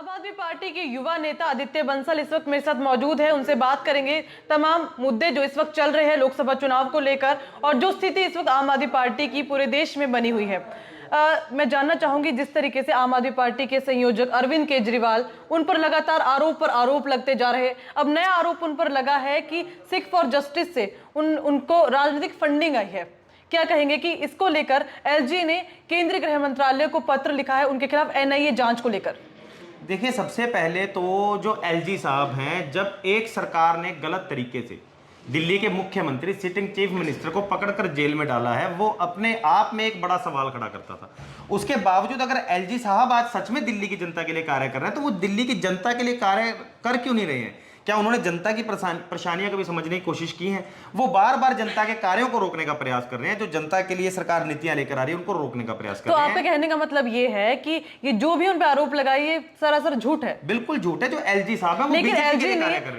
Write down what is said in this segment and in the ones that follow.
आम आदमी पार्टी के युवा नेता आदित्य बंसल इस वक्त मेरे साथ मौजूद है। उनसे बात करेंगे तमाम मुद्दे जो इस वक्त चल रहे हैं लोकसभा चुनाव को लेकर और जो स्थिति इस वक्त आम आदमी पार्टी की पूरे देश में बनी हुई है। मैं जानना चाहूंगी, जिस तरीके से आम आदमी पार्टी के संयोजक अरविंद केजरीवाल, उन पर लगातार आरोप पर आरोप लगते जा रहे हैं। अब नया आरोप उन पर लगा है कि सिख फॉर जस्टिस से उनको राजनीतिक फंडिंग आई है। क्या कहेंगे कि इसको लेकर एलजी ने केंद्रीय गृह मंत्रालय को पत्र लिखा है उनके खिलाफ एनआईए जांच को लेकर? देखिए, सबसे पहले तो जो एलजी साहब हैं, जब एक सरकार ने गलत तरीके से दिल्ली के मुख्यमंत्री सिटिंग चीफ मिनिस्टर को पकड़कर जेल में डाला है, वो अपने आप में एक बड़ा सवाल खड़ा करता था। उसके बावजूद अगर एलजी साहब आज सच में दिल्ली की जनता के लिए कार्य कर रहे हैं, तो वो दिल्ली की जनता के लिए कार्य कर क्यों नहीं रहे हैं? क्या उन्होंने जनता की परेशानियां कभी समझने की कोशिश की है? वो बार बार जनता के कार्यों को रोकने का प्रयास कर रहे हैं। जो जनता के लिए सरकार नीतियां लेकर आ रही है, उनको रोकने का प्रयास कर रहे हैं। तो आपके कहने का मतलब ये है कि ये जो भी उन पर आरोप लगाए, ये सरासर झूठ है? बिल्कुल झूठ है। जो एलजी साहब है, वो लेकिन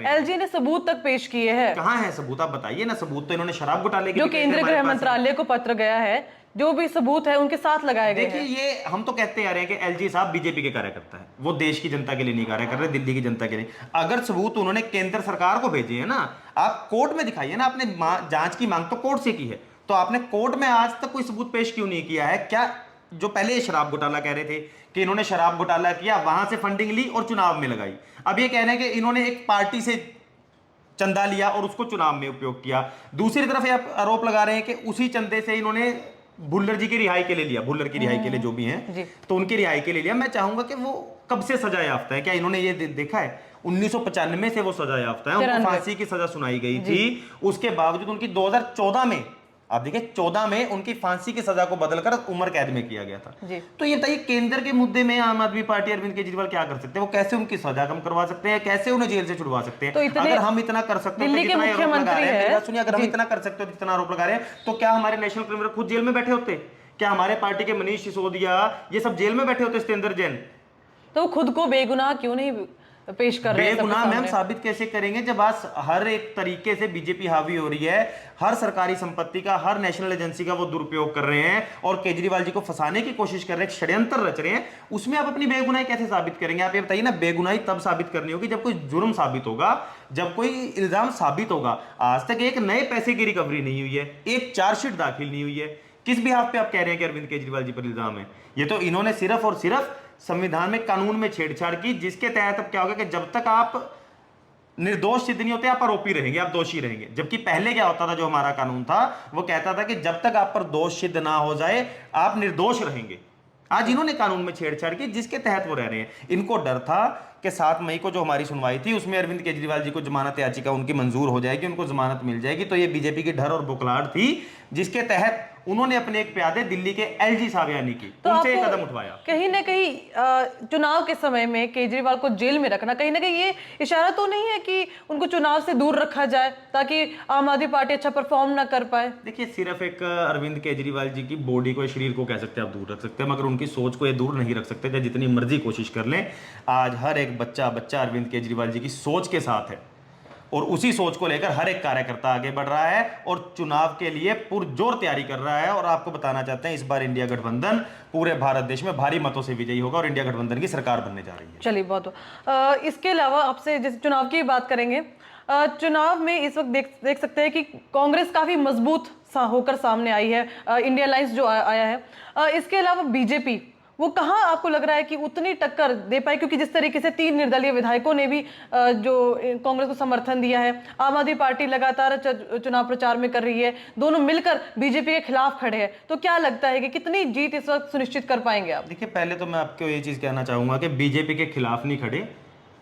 एलजी ने सबूत तक पेश किए हैं। कहां है सबूत? आप बताइए ना। सबूत तो इन्होंने शराब घोटाले के जो केंद्रीय गृह मंत्रालय को पत्र गया है, जो भी सबूत है उनके साथ लगाए गए। देखिए, ये हम तो कहते आ रहे हैं कि एलजी साहब बीजेपी के कार्यकर्ता है, वो देश की जनता के लिए नहीं कार्य कर रहे, दिल्ली की जनता के लिए। अगर सबूत उन्होंने केंद्र सरकार को भेजे हैं ना, आप कोर्ट में दिखाइए ना। आपने जांच की मांग तो कोर्ट से की है, तो आपने कोर्ट में आज तक कोई सबूत पेश क्यों नहीं किया है? क्या जो पहले शराब घोटाला कह रहे थे कि इन्होंने शराब घोटाला किया, वहां से फंडिंग ली और चुनाव में लगाई, अब ये कह रहे हैं कि इन्होंने एक पार्टी से चंदा लिया और उसको चुनाव में उपयोग किया। दूसरी तरफ ये आरोप लगा रहे हैं कि उसी चंदे से इन्होंने भुल्लर जी की रिहाई के लिए लिया, भुल्लर की रिहाई के लिए जो भी हैं, तो उनकी रिहाई के लिए लिया। मैं चाहूंगा कि वो कब से सजा याफ्ता है? क्या इन्होंने ये देखा है? 1995 से वो सजा याफ्ता है, उनको फांसी की सजा सुनाई गई थी। उसके बावजूद उनकी 2014 में, आप देखिए 14 में उनकी फांसी की सजा को बदलकर उम्र कैद में किया गया था। तो ये बताइए, केंद्र के मुद्दे में आम आदमी पार्टी अरविंद केजरीवाल क्या कर सकते हैं? वो कैसे उनकी सजा कम करवा सकते हैं? कैसे उन्हें जेल से छुड़वा सकते हैं? तो अगर हम इतना कर सकते हैं, दिल्ली के मुख्यमंत्री है, सुनिए, अगर हम इतना कर सकते हो, जितना आरोप लगा रहे हैं, तो क्या हमारे नेशनल क्रिमिनल खुद जेल में बैठे होते? क्या हमारे पार्टी के मनीष सिसोदिया ये सब जेल में बैठे होते? सत्येंद्र जैन तो खुद को बेगुनाह क्यों नहीं पेश कर रहे हैं? बेगुनाह मैम साबित कैसे करेंगे जब आज हर एक तरीके से बीजेपी हावी हो रही है? हर सरकारी संपत्ति का, हर नेशनल एजेंसी का वो दुरुपयोग कर रहे हैं और केजरीवाल जी को फंसाने की कोशिश कर रहे हैं, षड्यंत्र रच रहे हैं। उसमें आप अपनी बेगुनाही कैसे साबित करेंगे? आप ये बताइए ना। बेगुनाही तब साबित करनी होगी जब कोई जुर्म साबित होगा, जब कोई इल्जाम साबित होगा। आज तक एक नए पैसे की रिकवरी नहीं हुई है, एक चार्जशीट दाखिल नहीं हुई है। किस बिहाफ पे आप कह रहे हैं कि अरविंद केजरीवाल जी पर इल्जाम है? ये तो इन्होंने सिर्फ और सिर्फ संविधान में, कानून में छेड़छाड़ की, जिसके तहत अब क्या होगा कि जब तक आप निर्दोष सिद्ध नहीं होते, आप आरोपी रहेंगे, आप दोषी रहेंगे। जबकि पहले क्या होता था, जो हमारा कानून था, वो कहता था कि जब तक आप पर दोष सिद्ध ना हो जाए, आप निर्दोष रहेंगे। आज इन्होंने कानून में छेड़छाड़ की, जिसके तहत वो रह रहे हैं। इनको डर था कि 7 मई को जो हमारी सुनवाई थी, उसमें अरविंद केजरीवाल जी को जमानत याचिका उनकी मंजूर हो जाएगी, उनको जमानत मिल जाएगी। तो ये बीजेपी की डर और बुखलाहट थी, जिसके तहत उन्होंने अपने एक प्यादे दिल्ली के एलजी साहब यानी कि उनसे एक कदम उठवाया। कहीं ना कहीं चुनाव के समय में केजरीवाल को जेल में रखना कहीं ना कहीं ये इशारा तो नहीं है कि उनको चुनाव से दूर रखा जाए ताकि आम आदमी पार्टी अच्छा परफॉर्म ना कर पाए? देखिए, सिर्फ एक अरविंद केजरीवाल जी की बॉडी को, शरीर को कह सकते हैं आप दूर रख सकते हैं, मगर उनकी सोच को ये दूर नहीं रख सकते, चाहे जितनी मर्जी कोशिश कर लें। आज हर एक बच्चा अरविंद केजरीवाल जी की सोच के साथ है और उसी सोच को लेकर हर एक कार्यकर्ता आगे बढ़ रहा है और चुनाव के लिए पुरजोर तैयारी कर रहा है। और आपको बताना चाहते हैं, इस बार इंडिया गठबंधन पूरे भारत देश में भारी मतों से विजयी होगा और इंडिया गठबंधन की सरकार बनने जा रही है। चलिए, बहुत इसके अलावा आपसे जैसे चुनाव की बात करेंगे, चुनाव में इस वक्त देख सकते हैं कि कांग्रेस काफी मजबूत होकर सामने आई है, इंडिया अलायंस जो आया है। इसके अलावा बीजेपी, वो कहां आपको लग रहा है कि उतनी टक्कर दे पाए? क्योंकि जिस तरीके से 3 निर्दलीय विधायकों ने भी जो कांग्रेस को समर्थन दिया है, आम आदमी पार्टी लगातार चुनाव प्रचार में कर रही है, दोनों मिलकर बीजेपी के खिलाफ खड़े हैं, तो क्या लगता है कि कितनी जीत इस वक्त सुनिश्चित कर पाएंगे आप? देखिए, पहले तो मैं आपको ये चीज कहना चाहूंगा कि बीजेपी के खिलाफ नहीं खड़े,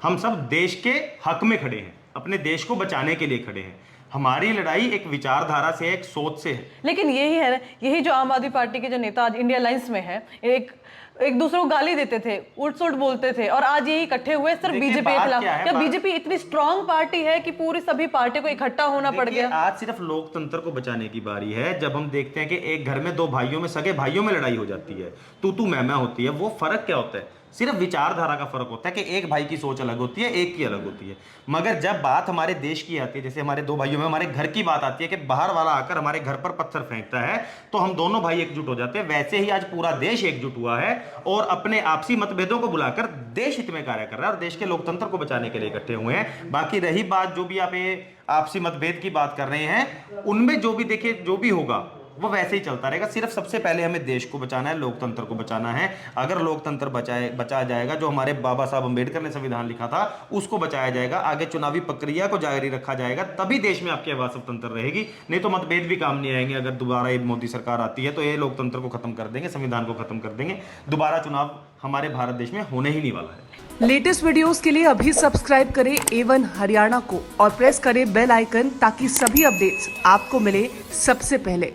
हम सब देश के हक में खड़े हैं, अपने देश को बचाने के लिए खड़े हैं। हमारी लड़ाई एक विचारधारा से, एक सोच से है। लेकिन यही जो आम आदमी पार्टी के जो नेता आज इंडिया अलायंस में है, एक दूसरे को गाली देते थे, उल्ट-सुल्ट बोलते थे, और आज यही इकट्ठे हुए सिर्फ बीजेपी के खिलाफ। क्या बीजेपी इतनी स्ट्रांग पार्टी है कि पूरी सभी पार्टियों को इकट्ठा होना पड़ गया? आज सिर्फ लोकतंत्र को बचाने की बारी है। जब हम देखते हैं कि एक घर में 2 भाइयों में, सगे भाइयों में लड़ाई हो जाती है, तू मैं होती है, वो फर्क क्या होता है? सिर्फ विचारधारा का फर्क होता है कि एक भाई की सोच अलग होती है, एक की अलग होती है। मगर जब बात हमारे देश की आती है, जैसे हमारे दो भाइयों में हमारे घर की बात आती है कि बाहर वाला आकर हमारे घर पर पत्थर फेंकता है, तो हम दोनों भाई एकजुट हो जाते हैं। वैसे ही आज पूरा देश एकजुट हुआ है और अपने आपसी मतभेदों को बुलाकर देश हित में कार्य कर रहा है और देश के लोकतंत्र को बचाने के लिए इकट्ठे हुए हैं। बाकी रही बात जो भी आप ये आपसी मतभेद की बात कर रहे हैं, उनमें जो भी देखिए जो भी होगा वो वैसे ही चलता रहेगा। सिर्फ सबसे पहले हमें देश को बचाना है, लोकतंत्र को बचाना है। अगर लोकतंत्र बचाया जाएगा, जो हमारे बाबा साहब अंबेडकर ने संविधान लिखा था उसको बचाया जाएगा, आगे चुनावी प्रक्रिया को जारी रखा जाएगा, तभी देश में आपकी आवाज स्वतंत्र रहेगी। नहीं तो मतभेद भी काम नहीं आएंगे। अगर दोबारा ये मोदी सरकार आती है तो ये लोकतंत्र को खत्म कर देंगे, संविधान को खत्म कर देंगे। दोबारा चुनाव हमारे भारत देश में होने ही नहीं वाला है। लेटेस्ट वीडियोस के लिए अभी सब्सक्राइब करें A1 हरियाणा को और प्रेस करें बेल आइकन ताकि सभी अपडेट्स आपको मिले सबसे पहले।